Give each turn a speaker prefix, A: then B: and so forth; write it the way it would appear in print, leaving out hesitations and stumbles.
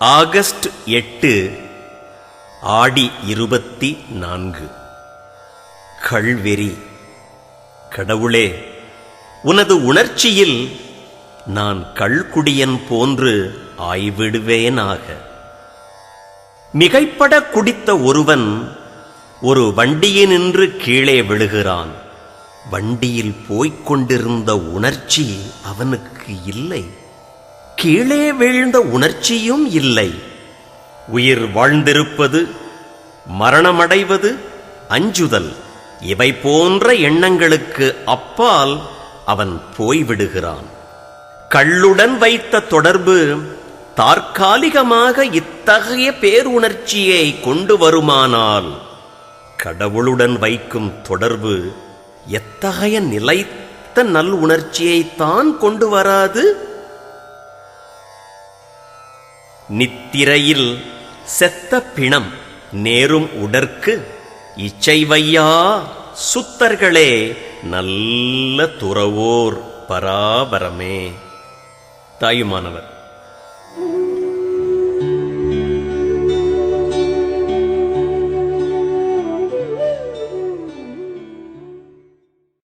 A: August 8 ஆடி 24. கள்வெறி. கடவுளே, உனது உணர்ச்சியில் நான் கள்குடியன் போன்று ஆய்விடுவேனாக. மிகைப்பட குடித்த ஒருவன் ஒரு வண்டியினின்று கீழே விழுகிறான். வண்டியில் போய்க் கொண்டிருந்த உணர்ச்சி அவனுக்கு இல்லை, கீழே வீழ்ந்த உணர்ச்சியும் இல்லை. உயிர் வாழ்ந்திருப்பது, மரணமடைவது, அஞ்சுதல், இவை போன்ற எண்ணங்களுக்கு அப்பால் அவன் போய்விடுகிறான். கள்ளுடன் வைத்த தொடர்பு தற்காலிகமாக இத்தகைய பேருணர்ச்சியை கொண்டு வருமானால், கடவுளுடன் வைக்கும் தொடர்பு எத்தகைய நிலைத்த நல்லுணர்ச்சியைத்தான் கொண்டு வராது? நித்திரையில் செத்த பிணம் நேரும் உடற்கு இச்சைவையா சுத்தர்களே நல்ல துறவோர் பராபரமே. தாயுமானவர்.